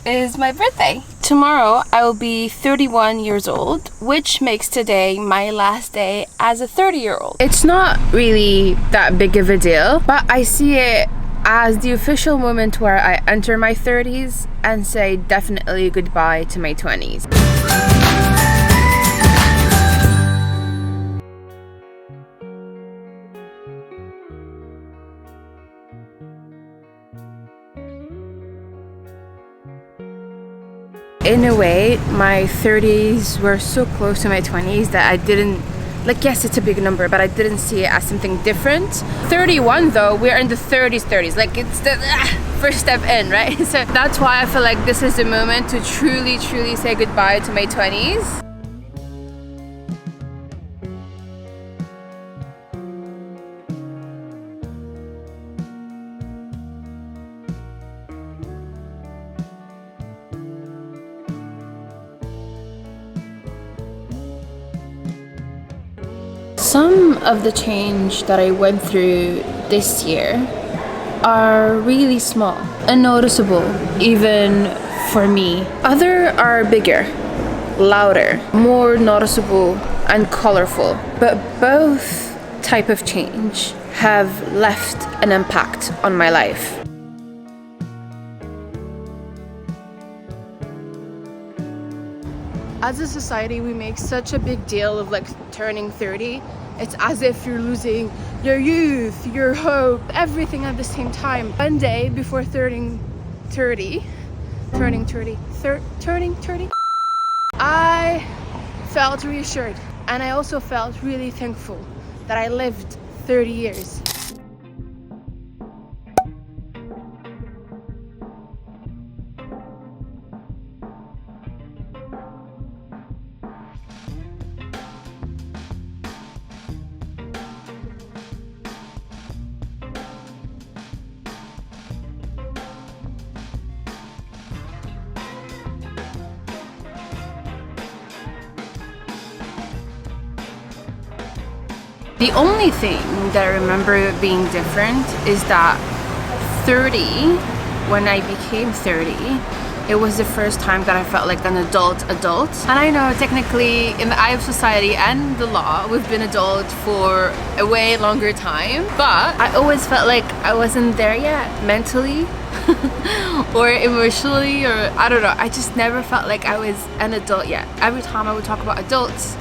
is my birthday. Tomorrow I will be 31 years old, which makes today my last day as a 30-year-old. It's not really that big of a deal, but I see it as the official moment where I enter my 30s and say definitely goodbye to my 20s. In a way, my 30s were so close to my 20s that I didn't, like, yes, it's a big number, but I didn't see it as something different. 31 though, we're in the 30s, like it's the first step in, right? So that's why I feel like this is the moment to truly say goodbye to my 20s. Some of the change that I went through this year are really small and noticeable, even for me. Other are bigger, louder, more noticeable and colorful. But both type of change have left an impact on my life. As a society, we make such a big deal of like turning 30. It's as if you're losing your youth, your hope, everything at the same time. One day before turning 30, I felt reassured, and I also felt really thankful that I lived 30 years. The only thing that I remember being different is that 30, when I became 30, it was the first time that I felt like an adult. And I know technically in the eye of society and the law, we've been adult for a way longer time, but I always felt like I wasn't there yet, mentally or emotionally, or I don't know. I just never felt like I was an adult yet. Every time I would talk about adults,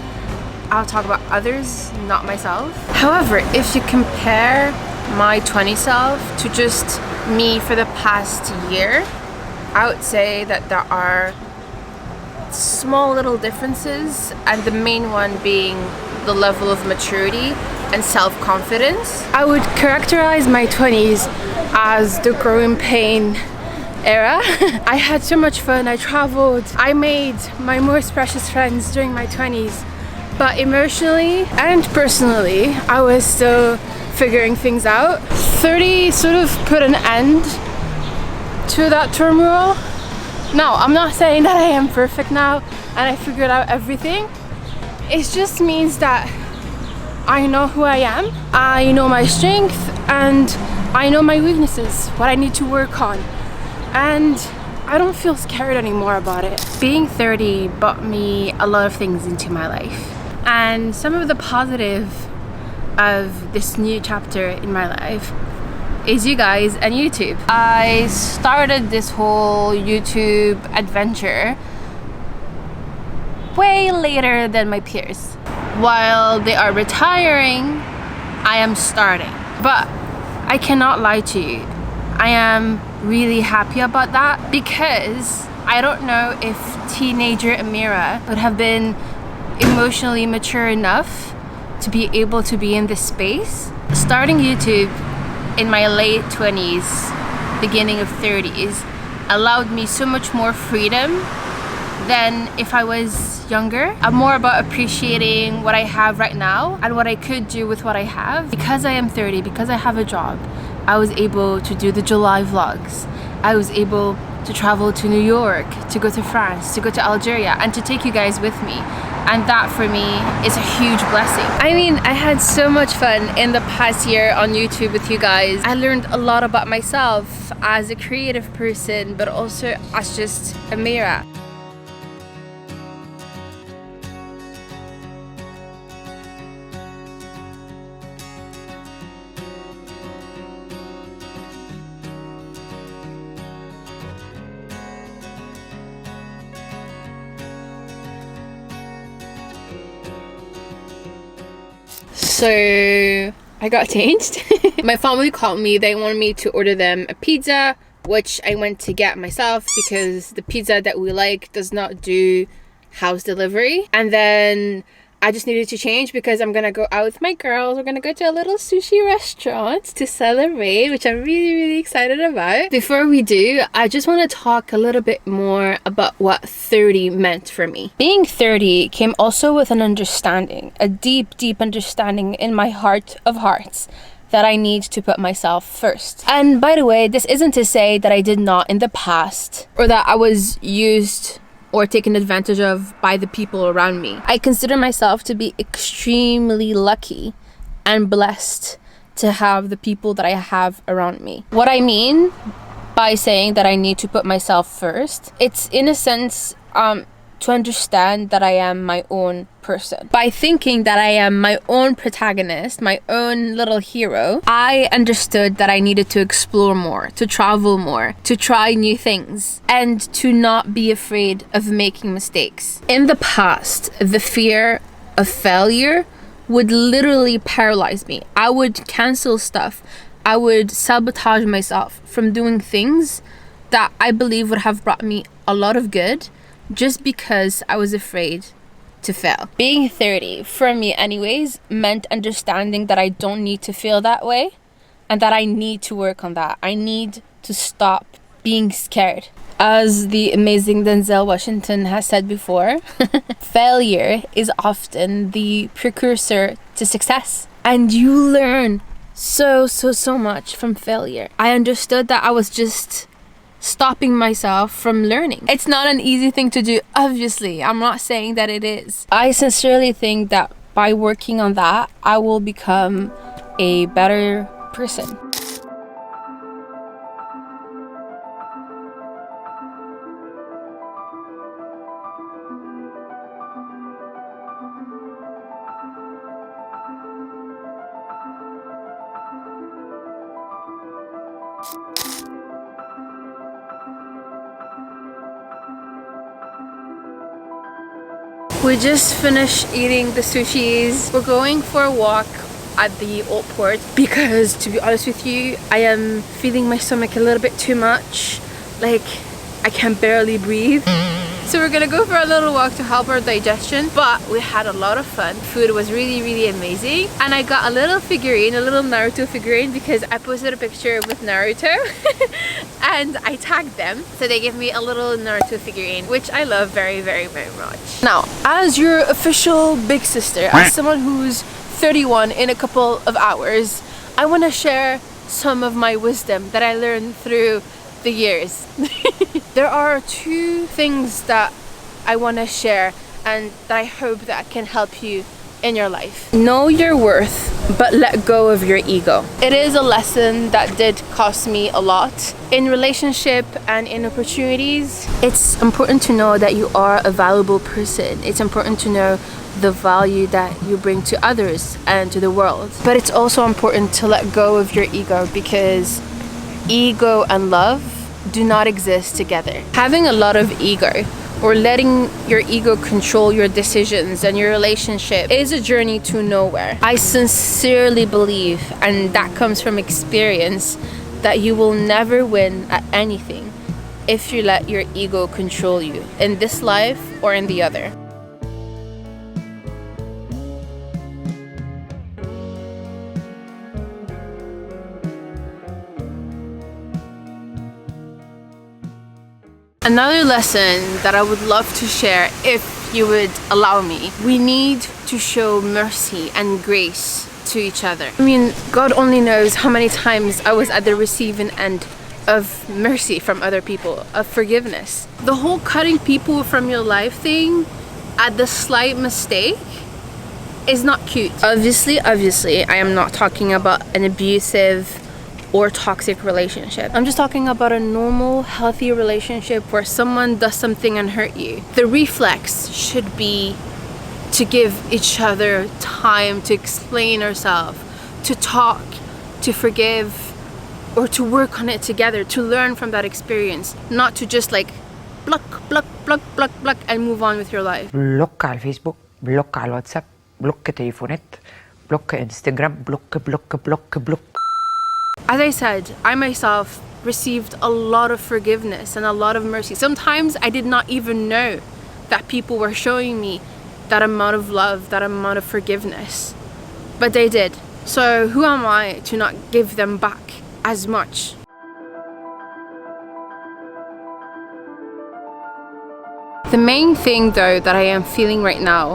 I'll talk about others, not myself. However, if you compare my 20 self to just me for the past year, I would say that there are small little differences, and the main one being the level of maturity and self-confidence. I would characterize my 20s as the growing pain era. I had so much fun, I traveled, I made my most precious friends during my 20s. But emotionally and personally, I was still figuring things out. 30 sort of put an end to that turmoil. No, I'm not saying that I am perfect now and I figured out everything. It just means that I know who I am, I know my strength, and I know my weaknesses, what I need to work on. And I don't feel scared anymore about it. Being 30 brought me a lot of things into my life. And some of the positive of this new chapter in my life is you guys and YouTube. I started this whole YouTube adventure way later than my peers. While they are retiring, I am starting. But I cannot lie to you, I am really happy about that, because I don't know if teenager Amira would have been emotionally mature enough to be able to be in this space. Starting YouTube in my late 20s, beginning of 30s, allowed me so much more freedom than if I was younger. I'm more about appreciating what I have right now and what I could do with what I have. Because I am 30, because I have a job, I was able to do the July vlogs. I was able to travel to New York, to go to France, to go to Algeria, and to take you guys with me. And that for me is a huge blessing. I mean, I had so much fun in the past year on YouTube with you guys. I learned a lot about myself as a creative person, but also as just Amira. So I got changed. My family called me. They wanted me to order them a pizza, which I went to get myself because the pizza that we like does not do house delivery. And then I just needed to change because I'm gonna go out with my girls. We're gonna go to a little sushi restaurant to celebrate, which I'm really excited about. Before we do, I just want to talk a little bit more about what 30 meant for me. Being 30 came also with an understanding, a deep understanding in my heart of hearts, that I need to put myself first. And by the way, this isn't to say that I did not in the past, or that I was used or taken advantage of by the people around me. I consider myself to be extremely lucky and blessed to have the people that I have around me. What I mean by saying that I need to put myself first, it's in a sense to understand that I am my own person. By thinking that I am my own protagonist, my own little hero, I understood that I needed to explore more, to travel more, to try new things, and to not be afraid of making mistakes. In the past, the fear of failure would literally paralyze me. I would cancel stuff. I would sabotage myself from doing things that I believe would have brought me a lot of good, just because I was afraid to fail. Being 30, for me anyways, meant understanding that I don't need to feel that way and that I need to work on that. I need to stop being scared. As the amazing Denzel Washington has said before, failure is often the precursor to success. And you learn so much from failure. I understood that I was just stopping myself from learning. It's not an easy thing to do, obviously. I'm not saying that it is. I sincerely think that by working on that, I will become a better person. We just finished eating the sushis. We're going for a walk at the old port because, to be honest with you, I am feeling my stomach a little bit too much. Like, I can barely breathe. So we're gonna go for a little walk to help our digestion, but we had a lot of fun. Food was really amazing. And I got a little figurine, a little Naruto figurine, because I posted a picture with Naruto and I tagged them. So they gave me a little Naruto figurine, which I love very much. Now, as your official big sister, as someone who's 31 in a couple of hours, I wanna share some of my wisdom that I learned through the years. There are two things that I want to share and that I hope that can help you in your life. Know your worth, but let go of your ego. It is a lesson that did cost me a lot in relationship and in opportunities. It's important to know that you are a valuable person. It's important to know the value that you bring to others and to the world. But it's also important to let go of your ego, because ego and love do not exist together. Having a lot of ego, or letting your ego control your decisions and your relationship, is a journey to nowhere. I sincerely believe, and that comes from experience, that you will never win at anything if you let your ego control you, in this life or in the other. Another lesson that I would love to share, if you would allow me, we need to show mercy and grace to each other. I mean, God only knows how many times I was at the receiving end of mercy from other people, of forgiveness. The whole cutting people from your life thing at the slight mistake is not cute. Obviously, I am not talking about an abusive or toxic relationship. I'm just talking about a normal, healthy relationship where someone does something and hurt you. The reflex should be to give each other time to explain ourselves, to talk, to forgive, or to work on it together, to learn from that experience, not to just like pluck and move on with your life. بلوك على الفيسبوك، بلوك على الواتساب، بلوك تليفونات، بلوك انستجرام، بلوك. As I said, I myself received a lot of forgiveness and a lot of mercy. Sometimes I did not even know that people were showing me that amount of love, that amount of forgiveness. But they did. So who am I to not give them back as much? The main thing though that I am feeling right now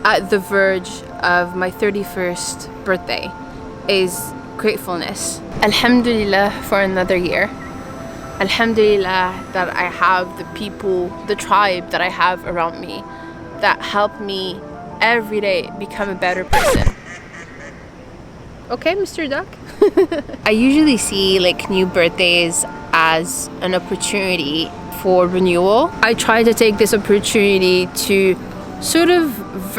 at the verge of my 31st birthday is gratefulness. Alhamdulillah for another year. Alhamdulillah that I have the people, the tribe that I have around me that help me every day become a better person. Okay, Mr. Duck? I usually see like new birthdays as an opportunity for renewal. I try to take this opportunity to sort of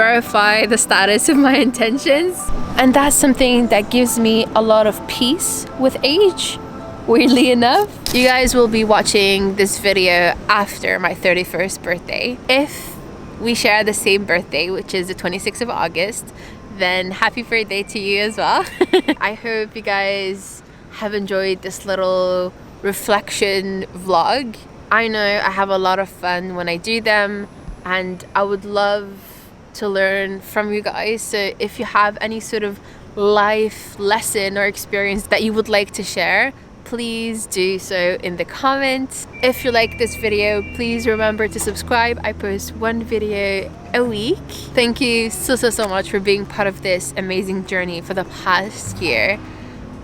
verify the status of my intentions, and that's something that gives me a lot of peace with age, weirdly enough. You guys will be watching this video after my 31st birthday. If we share the same birthday, which is the 26th of August, then happy birthday to you as well. I hope you guys have enjoyed this little reflection vlog. I know I have a lot of fun when I do them, and I would love to learn from you guys. So if you have any sort of life lesson or experience that you would like to share, please do so in the comments. If you like this video, please remember to subscribe. I post one video a week. Thank you so much for being part of this amazing journey for the past year,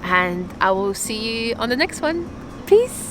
and I will see you on the next one. Peace.